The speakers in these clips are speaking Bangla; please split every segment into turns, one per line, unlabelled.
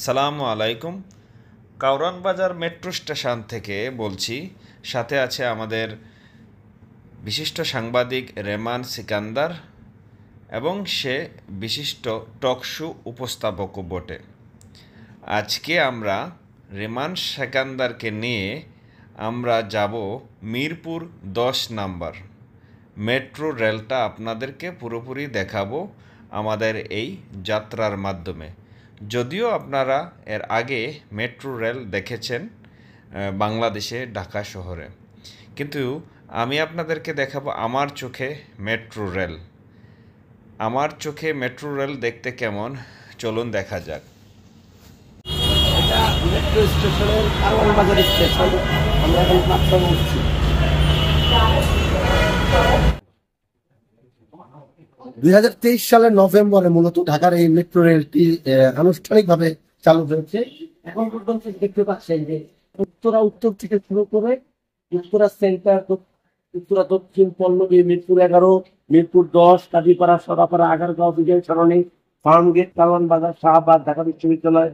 আসসালামু আলাইকুম। কাউরান বাজার মেট্রো স্টেশন থেকে বলছি। সাথে আছে আমাদের বিশিষ্ট সাংবাদিক রেমান সিকান্দার এবং সে বিশিষ্ট টকশো উপস্থাপকও বটে। আজকে আমরা রেমান সিকান্দারকে নিয়ে আমরা যাব মিরপুর 10 নাম্বার মেট্রো রেলটা আপনাদেরকে পুরোপুরি দেখাবো আমাদের এই যাত্রার মাধ্যমে। যদিও আপনারা এর আগে মেট্রো রেল দেখেছেন বাংলাদেশে ঢাকা শহরে, কিন্তু আমি আপনাদেরকে দেখাবো আমার চোখে মেট্রো রেল। আমার চোখে মেট্রো রেল দেখতে কেমন, চলুন দেখা যাক।
এটা মেট্রো স্টেশনের কারওয়ান বাজার স্টেশন। আমরা এখন প্ল্যাটফর্মে উঠছি। 2023 সালের নভেম্বরে মূলত ঢাকার এই মেট্রো রেলটি আনুষ্ঠানিকভাবে চালু হয়েছে। এখন পর্যন্ত দেখতে পাচ্ছেন যে উত্তর থেকে শুরু করে উত্তরা সেন্টার, উত্তরা দক্ষিণ, পল্লবী, মিরপুর 11, মিরপুর 10, কাজীপাড়া, সরাপাড়া, আগারগাঁও, বিজয় সরণি, ফার্মগেট, কারওয়ান বাজার, শাহবাগ, ঢাকা বিশ্ববিদ্যালয়,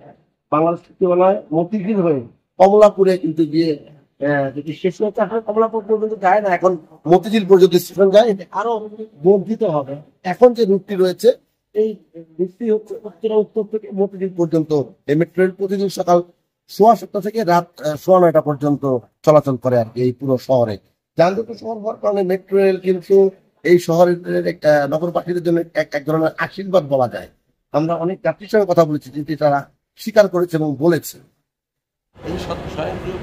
বাংলাদেশ সচিবালয়, মতিঝিল হয়ে কমলাপুরে কিন্তু গিয়ে যদি শেষ হচ্ছে, এখন কমলাপুর পর্যন্ত যায় না, এখন মতিঝিল পর্যন্ত স্টেশন যায়। আরো বর্ধিত হবে। এখন যে রুটটি রয়েছে এই রুটটি হচ্ছে উত্তর থেকে মতিঝিল পর্যন্ত। এই মেট্রো রেল প্রতিদিন সকাল 7:15 থেকে রাত 9:30 পর্যন্ত চলাচল করে আর কি এই পুরো শহরে। যানজট শহর হওয়ার কারণে মেট্রো রেল কিন্তু এই শহরের নগরবাসীদের জন্য এক ধরনের আশীর্বাদ বলা যায়। আমরা অনেক যাত্রীর সঙ্গে কথা বলেছি, যেটি তারা স্বীকার করেছে এবং বলেছে। এই স্বয়ংক্রিয়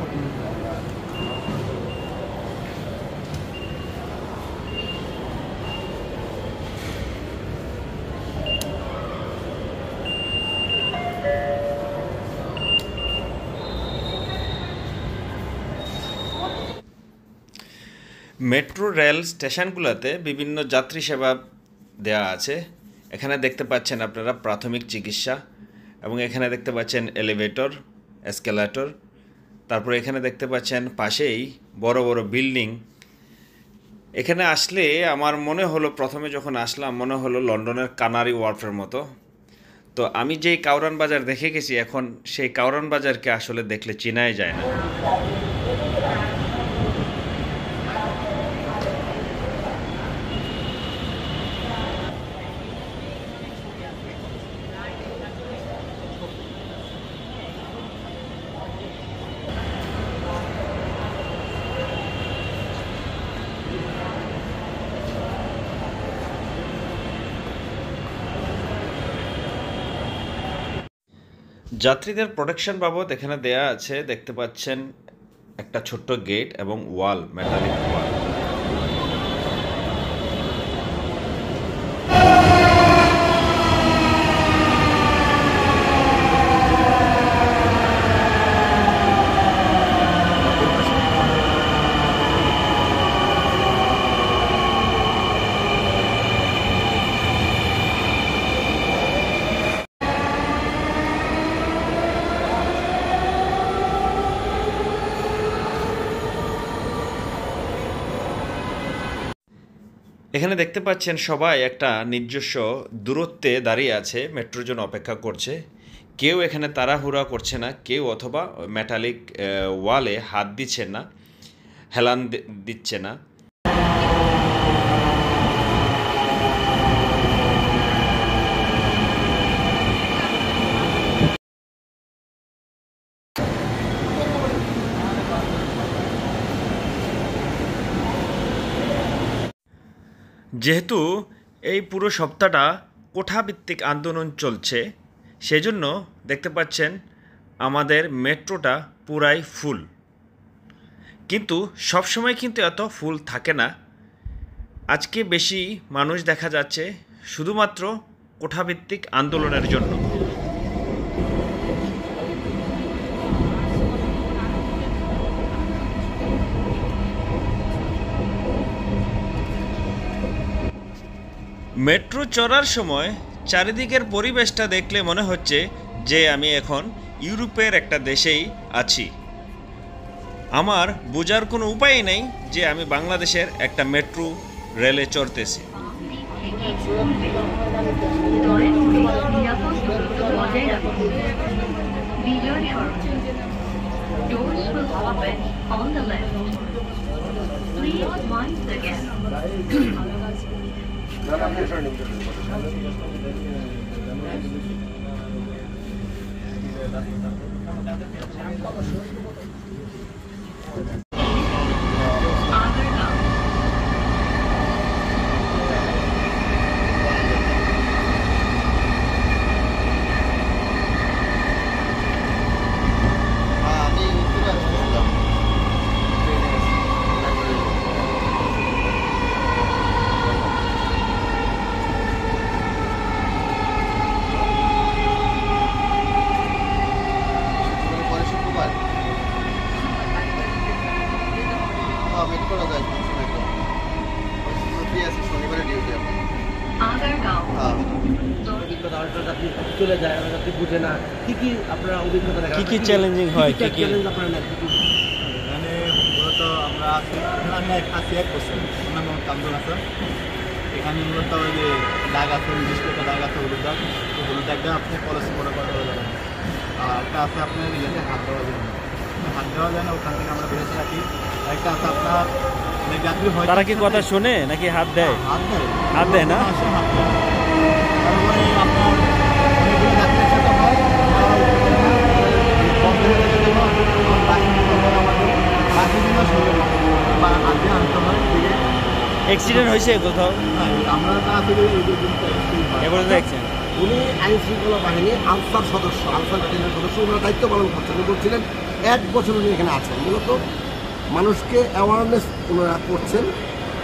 মেট্রো রেল স্টেশনগুলোতে বিভিন্ন যাত্রী সেবা দেওয়া আছে। এখানে দেখতে পাচ্ছেন আপনারা প্রাথমিক চিকিৎসা, এবং এখানে দেখতে পাচ্ছেন এলিভেটর, এসকেলেটর। তারপরে এখানে দেখতে পাচ্ছেন পাশেই বড় বড় বিল্ডিং। এখানে আসলে আমার মনে হলো, প্রথমে যখন আসলাম মনে হলো লন্ডনের কানারি ওয়ার্ফের মতো। তো আমি যেই কাউরান বাজার দেখে গেছি, এখন সেই কাউরান বাজারকে আসলে দেখলে চেনাই যায় না। যাত্রীদের প্রোটেকশন বাবদ এখানে দেয়া আছে, দেখতে পাচ্ছেন একটা ছোট্ট গেট এবং ওয়াল, মেটালিক ওয়াল। এখানে দেখতে পাচ্ছেন সবাই একটা নিজস্ব দূরত্বে দাঁড়িয়ে আছে, মেট্রোর জন্য অপেক্ষা করছে। কেউ এখানে তাড়াহুড়া করছে না, কেউ অথবা মেটালিক ওয়ালে হাত দিচ্ছে না, হেলান দিচ্ছে না। যেহেতু এই পুরো সপ্তাহটা কোঠাভিত্তিক আন্দোলন চলছে, সেজন্য দেখতে পাচ্ছেন আমাদের মেট্রোটা পুরাই ফুল। কিন্তু সবসময় কিন্তু এত ফুল থাকে না। আজকে বেশি মানুষ দেখা যাচ্ছে শুধুমাত্র কোঠাভিত্তিক আন্দোলনের জন্য। মেট্রো চড়ার সময় চারিদিকের পরিবেশটা দেখলে মনে হচ্ছে যে আমি এখন ইউরোপের একটা দেশেই আছি। আমার বোঝার কোনো উপায় নেই যে আমি বাংলাদেশের একটা মেট্রো রেলে চড়তেছি।
বিজয় সরণি। Doors will open on the left. Please mind the gap. Agargaon. Agargaon.
চলে যায় আপনি বুঝে না কি কি আপনার অভিজ্ঞতা দেখা
কি কি চ্যালেঞ্জিং হয়, কি কি
চ্যালেঞ্জ আপনারা নেন, কি কি?
এখানে মূলত আমরা আমি আছি 1 বছর। আমার নাম কামরুল হাসান। এখানে মূলত ওই যে দাগ আছে, নির্দিষ্ট একটা দাগ আছে, হলুদ দাগ। তো হলুদ দাগটা আপনি পলিসি মনে করা যাবে না। আর একটা আছে আপনার ইয়েতে হাত দেওয়া যায় না। হাত দেওয়া যায় না, ওখান থেকে আমরা বেরোতে থাকি। আর একটা আছে আপনার অনেক যাত্রী হয়,
তারা কি কথা শোনে নাকি হাত দেয়?
হাত দেয়,
হাত দেয় না?
আসে হাত দেয়। তারপরে আপনার অনেকগুলো যাত্রীর সাথে হয়, বন্ধ হয়ে গেছে যেমন বাকি দিন শুনে বা হাতে আনতে হয় দিকে।
অ্যাক্সিডেন্ট হয়েছে কোথাও?
আমরা তা আসলে এই যে দিনটা
এবারে দেখছেন
উনি আইন শৃঙ্খলা বাহিনী আনসার সদস্য, আনসার ব্যাটালিয়নের সদস্য, ওনারা দায়িত্ব পালন করছেন। উনি বলছিলেন 1 বছর উনি এখানে আছেন, মূলত মানুষকে অ্যাওয়ারনেস ওনারা করছেন।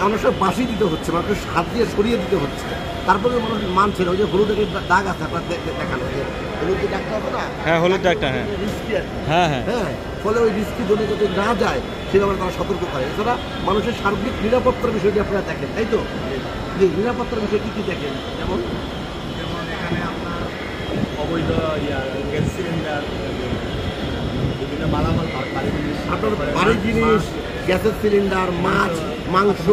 মানুষের বাঁশি দিতে হচ্ছে, মানুষের হাত দিয়ে সরিয়ে দিতে হচ্ছে, তারপরে মানুষ মানছে না। ওই যে হলুদের দাগ আছে আপনার দেখানো, যে হলুদ যে দাগটা আছে না,
হ্যাঁ, হলুদ দাগটা, হ্যাঁ।
রিস্কি আর কি।
হ্যাঁ হ্যাঁ
হ্যাঁ, ফলে ওই রিস্কি জন্য যদি না যায় সে ব্যাপারে তারা সতর্ক করে। এছাড়া মানুষের সার্বিক নিরাপত্তার বিষয়টি আপনারা দেখেন, তাই তো? যে নিরাপত্তার বিষয় কী কী দেখেন? যেমন
এখানে আপনার অবৈধ গ্যাস সিলিন্ডার, বিভিন্ন মালামাল, বাড়ি জিনিস,
আপনার বাড়ি জিনিস, গ্যাসের সিলিন্ডার, মাছ, মাংস,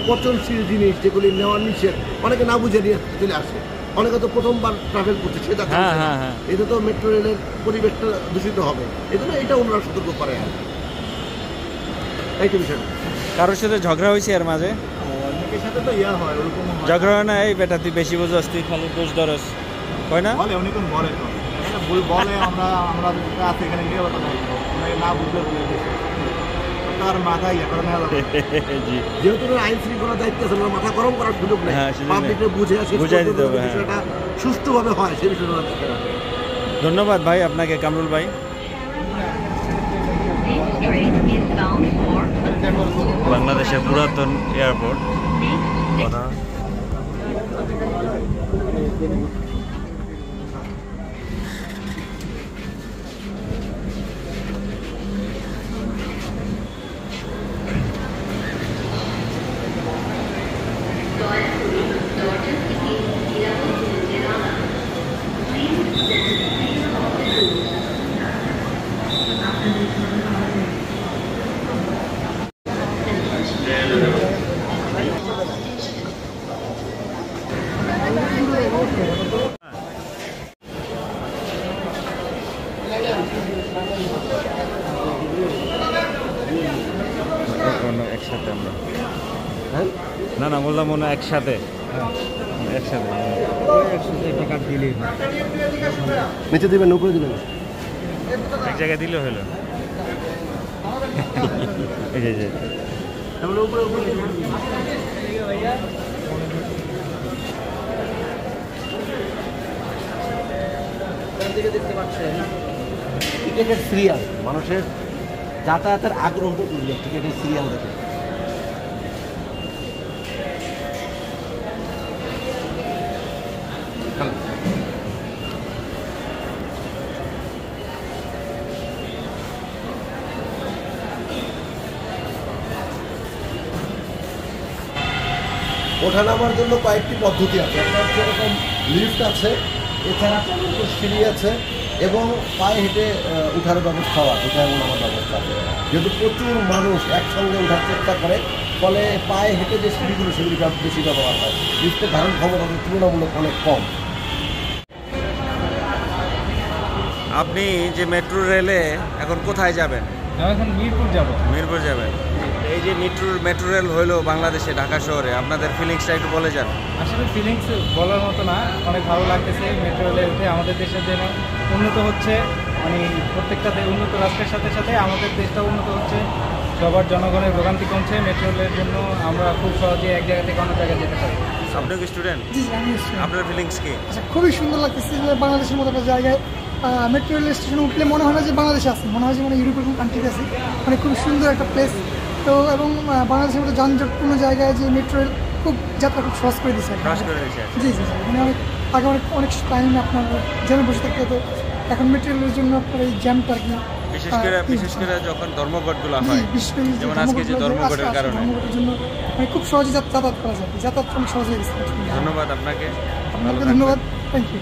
পচনশীল জিনিস যেগুলি নেওয়া নিষেধ, অনেকে না বুঝে নিয়ে চলে আসে। অনেকে তো প্রথমবার ট্রাভেল করছে, সেটা
হ্যাঁ, হ্যাঁ, হ্যাঁ।
এতে তো মেট্রো রেলের পরিবেশটা দূষিত হবে। এই জন্য এটা ওনারা সতর্ক করে আর কি। এই তো বিষয়টা।
কারোর সাথে ঝগড়া হয়েছে এর মাঝে?
অনেকের সাথে তো হয়, ওরকম হয়।
ঝগড়া হয় না? এই বেটা তুই বেশি বোঝাস, তুই খালি দোষ ধরস, হয় না?
বলে অনেকক্ষণ বলে তো বলে আমরা আছে এখানে নিয়ে কথা নাই, ওনাকে না বুঝলে বলে দিয়েছে তার মাথায় ইয়ে করে নেওয়া যাবে।
জি,
যেহেতু ওনারা আইন শৃঙ্খলা দায়িত্ব আছে, ওনারা মাথা গরম করার সুযোগ নেই।
হ্যাঁ, সেজন্য
পাবলিককে বুঝে
বুঝাই দিতে হবে, হ্যাঁ।
বিষয়টা সুষ্ঠুভাবে হয়, সেই বিষয়টা ওনারা দেখে রাখে।
ধন্যবাদ ভাই আপনাকে, কামরুল ভাই।
This train is bound for
বাংলাদেশের পুরাতন এয়ারপোর্ট। একসাথে আমরা,
হ্যাঁ,
না না বললাম মনে হয় একসাথে, একসাথে টাকা দিলে
নিচে দেবেন, উপরে দেবেন।
এক জায়গায় দিলে হলো। এই যে
তাহলে উপরে উপরে দেখতে পাচ্ছেন টিকেটের সিরিয়াল, মানুষের যাতায়াতের আগ্রহ টিকেটের সিরিয়াল দেখে। ওঠা নামার জন্য কয়েকটি পদ্ধতি আছে। আপনার যেরকম লিফট আছে, এছাড়া সিঁড়ি আছে এবং পায়ে হেঁটে উঠার ব্যবস্থাও আছে, উঠা এবং নামার ব্যবস্থা আছে। যেহেতু প্রচুর মানুষ একসঙ্গে ওঠার চেষ্টা করে, ফলে পায়ে হেঁটে যে সিঁড়িগুলো সেগুলি বেশি ব্যবহার হয়। লিফটের ধারণ ক্ষমতা তুলনামূলক অনেক কম।
আপনি যে মেট্রো রেলে এখন কোথায় যাবেন?
আমি এখন মিরপুর যাব।
মিরপুর যাবেন। এই যে মেট্রো রেল হইলো বাংলাদেশে ঢাকা শহরে, আপনাদের ফিলিংসটা একটু বলে যান।
আসলে ফিলিংস বলার মতো না, অনেক ভালো লাগতেছে মেট্রো রেলে উঠে। আমাদের দেশের জন্য উন্নত হচ্ছে, মানে প্রত্যেকটা উন্নত রাষ্ট্রের সাথে সাথে আমাদের দেশটা উন্নত হচ্ছে, সবার জনগণের ভোগান্তি কমছে। মেট্রো রেলের জন্য আমরা খুব সহজে এক জায়গা থেকে অন্য জায়গায় যেতে পারি।
আপনি কি স্টুডেন্ট?
জি জি, আমি student।
আপনার ফিলিংস কি?
আচ্ছা, খুবই সুন্দর লাগতেছে যে বাংলাদেশের মতো একটা জায়গায় মেট্রো রেল স্টেশনে উঠলে মনে হয় না যে বাংলাদেশে আছে, মনে হয় যে মানে ইউরোপের কোনো কান্ট্রিতে আছে। মানে খুব সুন্দর একটা প্লেস। তো এবং বাংলাদেশের মতো যানজটপূর্ণ জায়গায় যে মেট্রো রেল খুব যাত্রা খুব সহজ করে দিচ্ছে।
ক্রস করে দিয়েছে।
জি জি জি, মানে আগে অনেক টাইম আপনার জ্যামে বসে থাকতে হতো, এখন মেট্রো রেলের জন্য আপনার এই জ্যামটা আর কি।
বিশেষ করে যখন ধর্মঘটগুলো হয়, যেমন আজকে যে ধর্মঘটের কারণে।
ধর্মঘটের জন্য মানে খুব সহজে যাতায়াত করা যায়, যাতায়াত অনেক সহজ হয়ে গেছে।
ধন্যবাদ আপনাকে।
আপনাকে ধন্যবাদ, থ্যাংক ইউ।